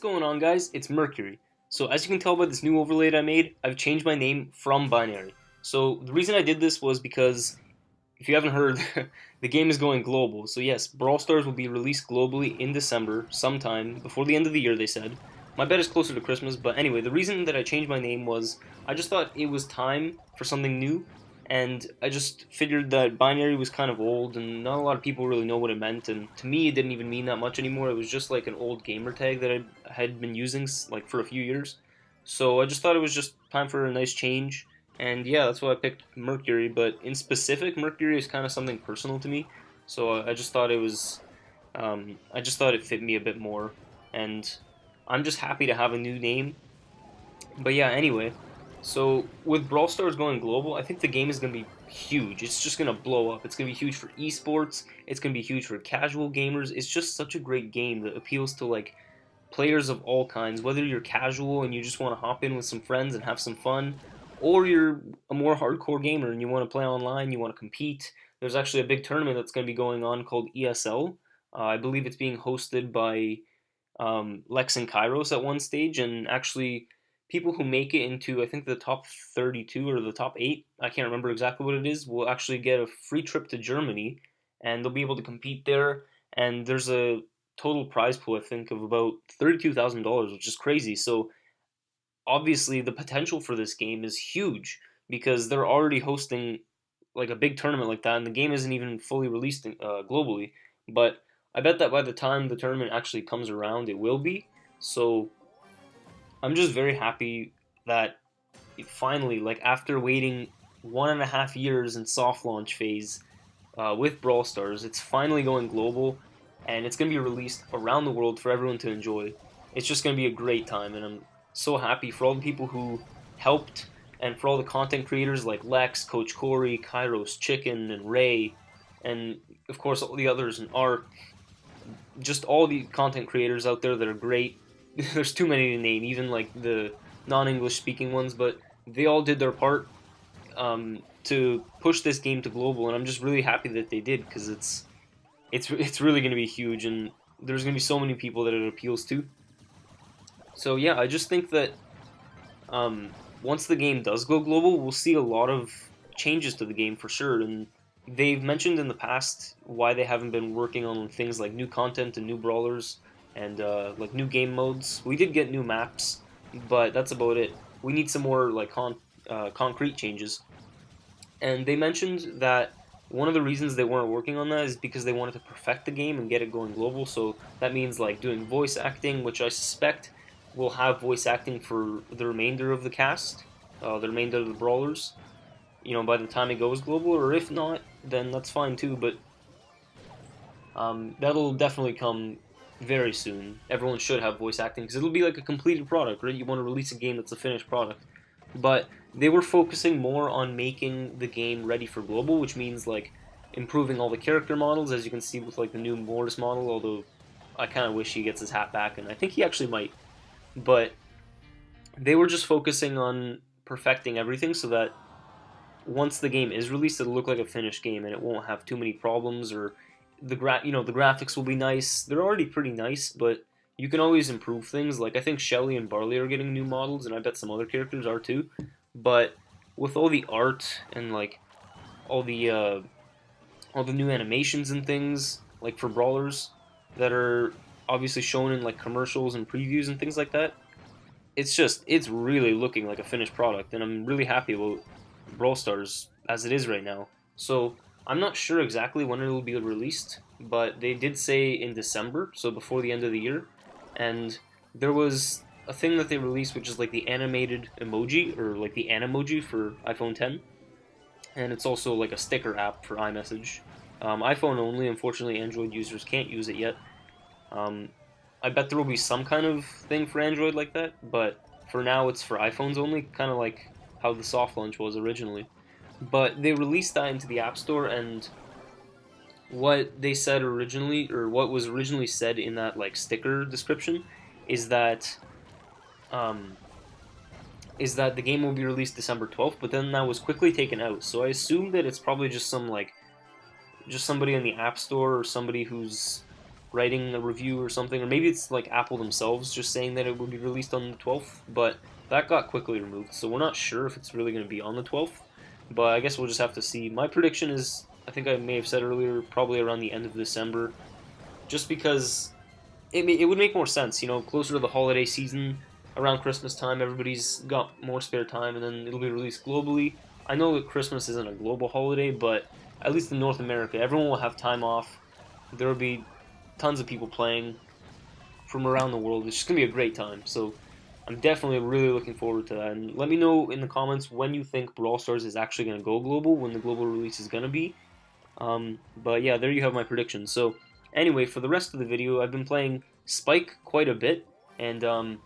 going on, guys? It's Mercury. So as you can tell by this new overlay that I made, I've changed my name from Binary. So the reason I did this was because, if you haven't heard, the game is going global. So yes, Brawl Stars will be released globally in December, sometime before the end of the year, they said. My bet is closer to Christmas, but anyway, the reason that I changed my name was I just thought it was time for something new, and I just figured that binary was kind of old, and not a lot of people really know what it meant, and to me, it didn't even mean that much anymore. It was just like an old gamer tag that I had been using like for a few years. So I just thought it was just time for a nice change, and yeah, that's why I picked Mercury. But in specific, Mercury is kind of something personal to me, so I just thought it was, I just thought it fit me a bit more, and I'm just happy to have a new name. But yeah, anyway, so with Brawl Stars going global, I think the game is going to be huge. It's just going to blow up. It's going to be huge for esports. It's going to be huge for casual gamers. It's just such a great game that appeals to like players of all kinds, whether you're casual and you just want to hop in with some friends and have some fun, or you're a more hardcore gamer and you want to play online, you want to compete. There's actually a big tournament that's going to be going on called ESL. I believe it's being hosted by Lex and Kairos at one stage, and actually people who make it into I think the top 32 or the top 8, I can't remember exactly what it is, will actually get a free trip to Germany, and they'll be able to compete there. And there's a total prize pool I think of about $32,000, which is crazy. So obviously the potential for this game is huge because they're already hosting like a big tournament like that, and the game isn't even fully released globally. But I bet that by the time the tournament actually comes around, it will be. So I'm just very happy that it finally, like after waiting 1.5 years in soft launch phase with Brawl Stars, it's finally going global, and it's going to be released around the world for everyone to enjoy. It's just going to be a great time, and I'm so happy for all the people who helped, and for all the content creators like Lex, Coach Corey, Kairos, Chicken, and Ray, and of course all the others in art. Just all the content creators out there that are great. There's too many to name, even like the non-English speaking ones, but they all did their part to push this game to global, and I'm just really happy that they did because it's really going to be huge, and there's going to be so many people that it appeals to. So yeah, I just think that once the game does go global, we'll see a lot of changes to the game for sure. And they've mentioned in the past why they haven't been working on things like new content and new brawlers and like new game modes. We did get new maps, but that's about it. We need some more like concrete changes. And they mentioned that one of the reasons they weren't working on that is because they wanted to perfect the game and get it going global. So that means like doing voice acting, which I suspect will have voice acting for the remainder of the cast, the remainder of the brawlers. You know, by the time it goes global, or if not, then that's fine too. But that'll definitely come very soon. Everyone should have voice acting because it'll be like a completed product, right? You want to release a game that's a finished product. But they were focusing more on making the game ready for global, which means like improving all the character models, as you can see with like the new Mortis model. Although I kind of wish he gets his hat back, and I think he actually might. But they were just focusing on perfecting everything so that once the game is released, it'll look like a finished game and it won't have too many problems, or the graphics will be nice. They're already pretty nice, but you can always improve things. Like I think Shelly and Barley are getting new models, and I bet some other characters are too. But with all the art and like all the uh, all the new animations and things like for brawlers that are obviously shown in like commercials and previews and things like that, it's really looking like a finished product, and I'm really happy about Brawl Stars as it is right now. So I'm not sure exactly when it will be released, but they did say in December, so before the end of the year. And there was a thing that they released, which is like the animated emoji, or like the Animoji for iPhone 10, and it's also like a sticker app for iMessage. iPhone only, unfortunately, Android users can't use it yet. Um, I bet there will be some kind of thing for Android like that, but for now it's for iPhones only, kind of like how the soft launch was originally. But they released that into the App Store, and what they said originally, or what was originally said in that like sticker description, is that um, the game will be released December 12th. But then that was quickly taken out. So I assume that it's probably just some like just somebody in the App Store or somebody who's writing a review or something, or maybe it's like Apple themselves just saying that it will be released on the 12th, but that got quickly removed, so we're not sure if it's really going to be on the 12th, but I guess we'll just have to see. My prediction is, I think I may have said earlier, probably around the end of December, just because it would make more sense, you know, closer to the holiday season, around Christmas time, everybody's got more spare time, and then it'll be released globally. I know that Christmas isn't a global holiday, but at least in North America, everyone will have time off. There will be tons of people playing from around the world. It's just going to be a great time. So I'm definitely really looking forward to that. And let me know in the comments when you think Brawl Stars is actually going to go global, when the global release is going to be. But yeah, there you have my predictions. So anyway, for the rest of the video, I've been playing Spike quite a bit. And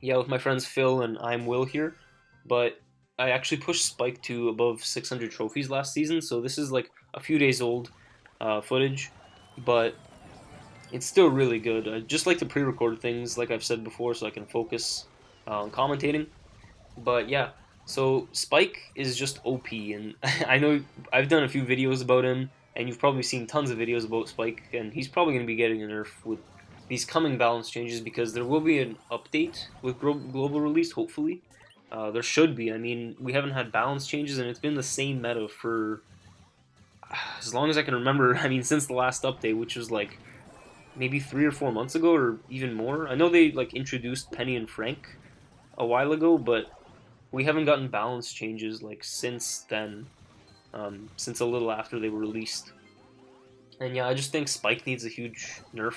yeah, with my friends Phil and I'm Will here. But I actually pushed Spike to above 600 trophies last season. So this is like a few days old footage. But it's still really good. I just like to pre-record things, like I've said before, so I can focus on commentating. But yeah, so Spike is just OP, and I know I've done a few videos about him, and you've probably seen tons of videos about Spike, and he's probably going to be getting a nerf with these coming balance changes, because there will be an update with global release, hopefully. There should be. I mean, we haven't had balance changes, and it's been the same meta for as long as I can remember. I mean, since the last update, which was like maybe 3 or 4 months ago, or even more. I know they like introduced Penny and Frank a while ago, but we haven't gotten balance changes like since then, since a little after they were released. And yeah, I just think Spike needs a huge nerf,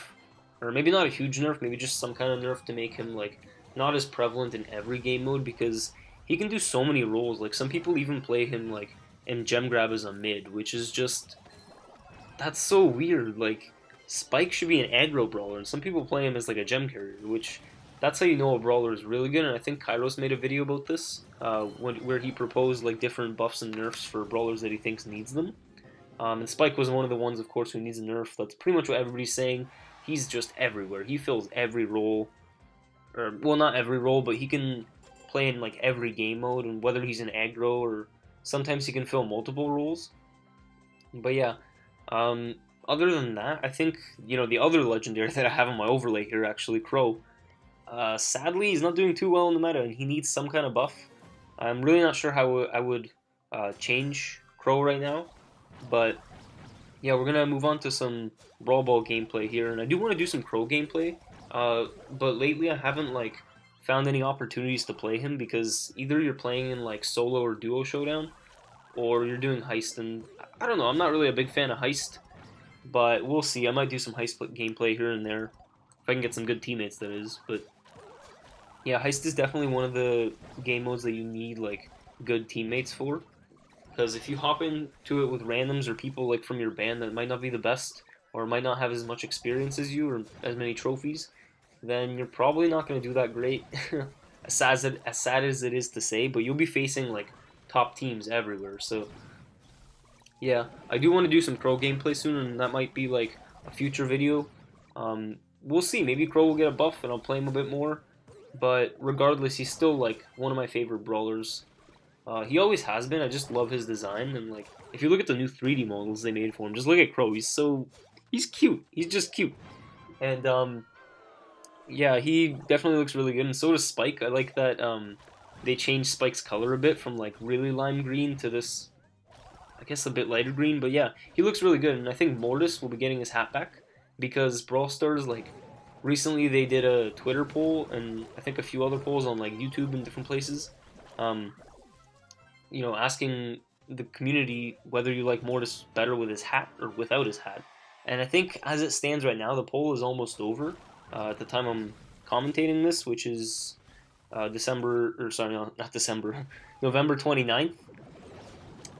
or maybe not a huge nerf, maybe just some kind of nerf to make him like not as prevalent in every game mode, because he can do so many roles. Like some people even play him like in gem grab as a mid, which is just, that's so weird. Like Spike should be an aggro brawler, and some people play him as like a gem carrier, which that's how you know a brawler is really good. And I think Kairos made a video about this, where he proposed like different buffs and nerfs for brawlers that he thinks needs them. And Spike was one of the ones, of course, who needs a nerf. That's pretty much what everybody's saying. He's just everywhere. He fills every role, or well, not every role, but he can play in like every game mode, and whether he's an aggro or sometimes he can fill multiple roles. But yeah. Other than that, I think, you know, the other legendary that I have on my overlay here, actually, Crow, sadly, he's not doing too well in the meta, and he needs some kind of buff. I'm really not sure how I would change Crow right now, but yeah, we're going to move on to some Brawl Ball gameplay here, and I do want to do some Crow gameplay, but lately I haven't, like, found any opportunities to play him, because either you're playing in, like, solo or duo showdown, or you're doing Heist, and I don't know, I'm not really a big fan of Heist. But we'll see. I might do some Heist gameplay here and there, if I can get some good teammates, that is. But yeah, Heist is definitely one of the game modes that you need like good teammates for. Because if you hop into it with randoms or people like from your band that might not be the best, or might not have as much experience as you, or as many trophies, then you're probably not going to do that great. as sad as it is to say, but you'll be facing like top teams everywhere. So yeah, I do want to do some Crow gameplay soon, and that might be like a future video. We'll see. Maybe Crow will get a buff, and I'll play him a bit more. But regardless, he's still like one of my favorite brawlers. He always has been. I just love his design, and like if you look at the new 3D models they made for him, just look at Crow. He's cute. He's just cute. And yeah, he definitely looks really good, and so does Spike. I like that they changed Spike's color a bit from like really lime green to this, I guess, a bit lighter green, but yeah, he looks really good, and I think Mortis will be getting his hat back, because Brawl Stars, like, recently they did a Twitter poll, and I think a few other polls on, like, YouTube and different places, you know, asking the community whether you like Mortis better with his hat or without his hat, and I think, as it stands right now, the poll is almost over, at the time I'm commentating this, which is, not December, November 29th,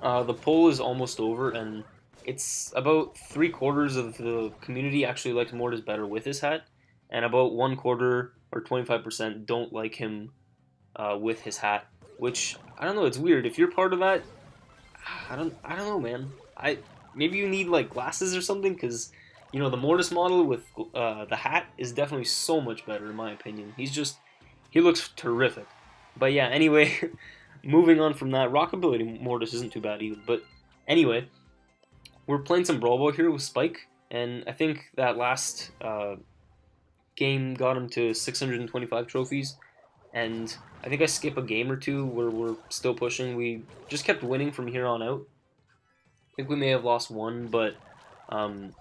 the poll is almost over, and it's about 3/4 of the community actually likes Mortis better with his hat, and about 1/4 or 25% don't like him with his hat. Which, I don't know, it's weird. If you're part of that, I don't know, man. Maybe you need like glasses or something, because you know the Mortis model with the hat is definitely so much better in my opinion. He looks terrific. But yeah, anyway. Moving on from that, Rockability Mortis isn't too bad either, but anyway, we're playing some Brawl Ball here with Spike, and I think that last game got him to 625 trophies. And I think I skip a game or two where we're still pushing. We just kept winning from here on out. I think we may have lost one, but um,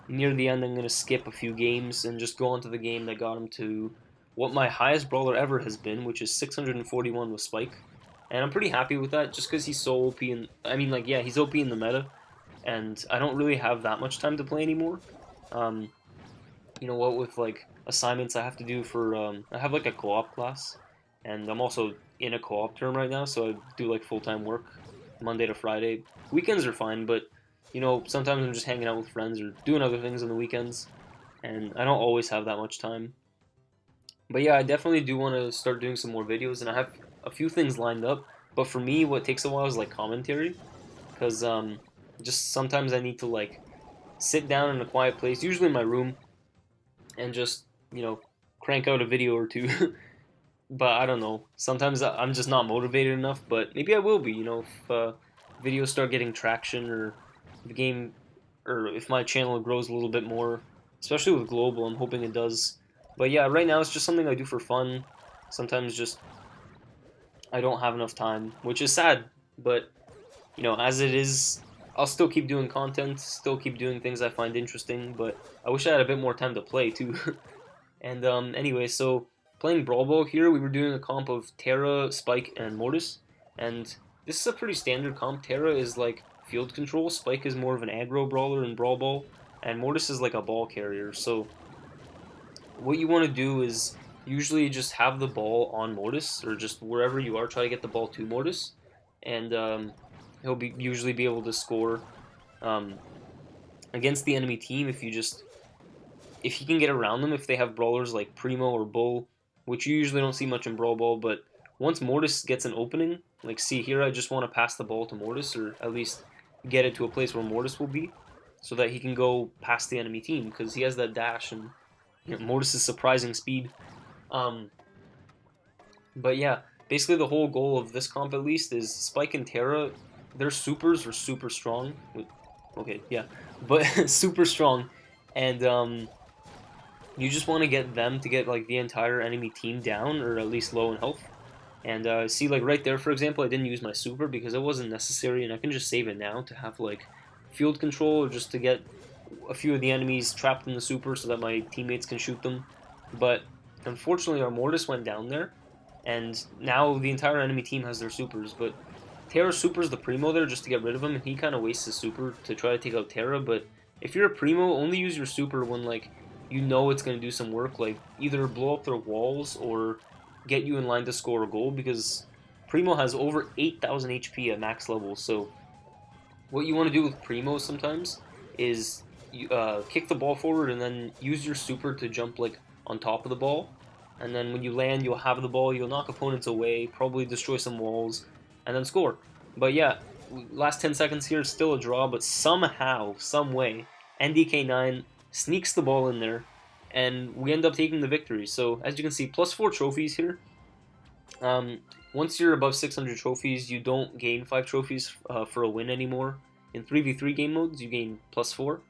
near the end, I'm going to skip a few games and just go on to the game that got him to what my highest brawler ever has been, which is 641 with Spike. And I'm pretty happy with that, just because he's so OP. And I mean, like, yeah, he's OP in the meta, and I don't really have that much time to play anymore. Um, you know what, with like assignments I have to do for, I have like a co-op class, and I'm also in a co-op term right now, so I do like full-time work, Monday to Friday. Weekends are fine, but you know, sometimes I'm just hanging out with friends or doing other things on the weekends, and I don't always have that much time. But yeah, I definitely do want to start doing some more videos, and I have a few things lined up. But for me, what takes a while is like commentary, because just sometimes I need to like sit down in a quiet place, usually in my room, and just crank out a video or two. But I don't know. Sometimes I'm just not motivated enough. But maybe I will be. If videos start getting traction, or the game, or if my channel grows a little bit more, especially with global. I'm hoping it does. But yeah, right now it's just something I do for fun. Sometimes just I don't have enough time, which is sad. But as it is, I'll still keep doing content, still keep doing things I find interesting. But I wish I had a bit more time to play too. And anyway, so playing Brawl Ball here, we were doing a comp of Terra, Spike, and Mortis. And this is a pretty standard comp. Terra is like field control, Spike is more of an aggro brawler in Brawl Ball, and Mortis is like a ball carrier. So what you want to do is usually just have the ball on Mortis, or just wherever you are, try to get the ball to Mortis, and he'll usually be able to score um, against the enemy team if you can get around them, if they have brawlers like Primo or Bull, which you usually don't see much in Brawl Ball. But once Mortis gets an opening, like see here, I just want to pass the ball to Mortis, or at least get it to a place where Mortis will be, so that he can go past the enemy team, because he has that dash and Mortis' surprising speed. Um, but yeah, basically the whole goal of this comp at least is Spike and Terra, their supers are super strong. Okay, yeah, but super strong, and you just want to get them to get like the entire enemy team down, or at least low in health. And see, like right there, for example, I didn't use my super because it wasn't necessary, and I can just save it now to have like field control, or just to get a few of the enemies trapped in the super so that my teammates can shoot them. But unfortunately, our Mortis went down there, and now the entire enemy team has their supers. But Terra supers the Primo there just to get rid of him, and he kind of wastes his super to try to take out Terra. But if you're a Primo, only use your super when like you know it's going to do some work, like either blow up their walls or get you in line to score a goal, because Primo has over 8,000 HP at max level. So what you want to do with Primo sometimes is you kick the ball forward and then use your super to jump like on top of the ball, and then when you land, you'll have the ball, you'll knock opponents away, probably destroy some walls, and then score. But yeah, last 10 seconds here, still a draw, but somehow, some way, NDK9 sneaks the ball in there, and we end up taking the victory. So as you can see, +4 trophies here. Once you're above 600 trophies, you don't gain 5 trophies for a win anymore. In 3v3 game modes, you gain +4,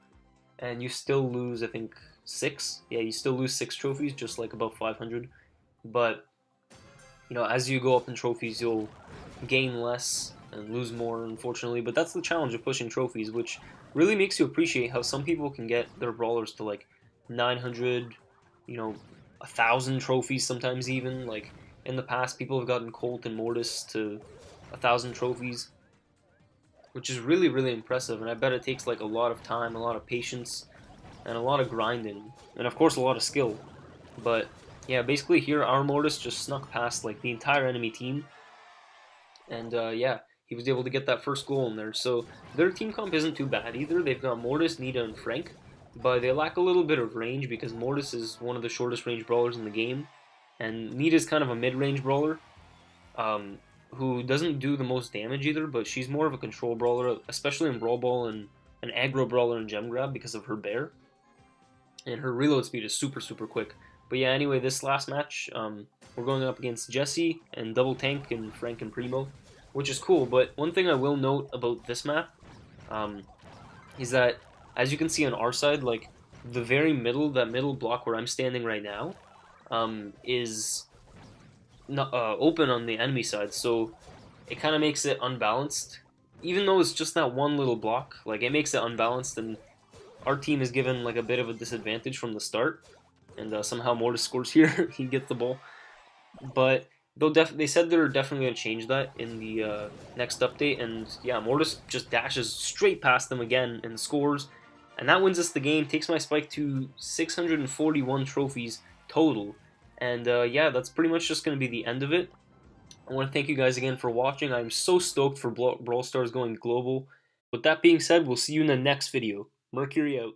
and you still lose, I think, 6. Yeah, you still lose 6 trophies, just like above 500. But as you go up in trophies, you'll gain less and lose more, unfortunately. But that's the challenge of pushing trophies, which really makes you appreciate how some people can get their brawlers to like 900, 1,000 trophies sometimes even. Like in the past, people have gotten Colt and Mortis to 1,000 trophies, which is really, really impressive. And I bet it takes like a lot of time, a lot of patience, and a lot of grinding, and of course a lot of skill. But yeah, basically here our Mortis just snuck past like the entire enemy team, and yeah, he was able to get that first goal in there. So their team comp isn't too bad either. They've got Mortis, Nita, and Frank, but they lack a little bit of range because Mortis is one of the shortest range brawlers in the game, and Nita's kind of a mid-range brawler who doesn't do the most damage either, but she's more of a control brawler, especially in Brawl Ball, and an aggro brawler in Gem Grab because of her bear. And her reload speed is super, super quick. But yeah, anyway, this last match, we're going up against Jesse and Double Tank and Frank and Primo, which is cool. But one thing I will note about this map is that as you can see on our side, like the very middle, that middle block where I'm standing right now, is not, open on the enemy side, so it kind of makes it unbalanced. Even though it's just that one little block, like it makes it unbalanced, and our team is given like a bit of a disadvantage from the start. And somehow Mortis scores here; he gets the ball. But they said they're definitely gonna change that in the next update. And yeah, Mortis just dashes straight past them again and scores, and that wins us the game. Takes my spike to 641 trophies total. And yeah, that's pretty much just gonna be the end of it. I want to thank you guys again for watching. I'm so stoked for Brawl Stars going global. With that being said, we'll see you in the next video. Mercury out.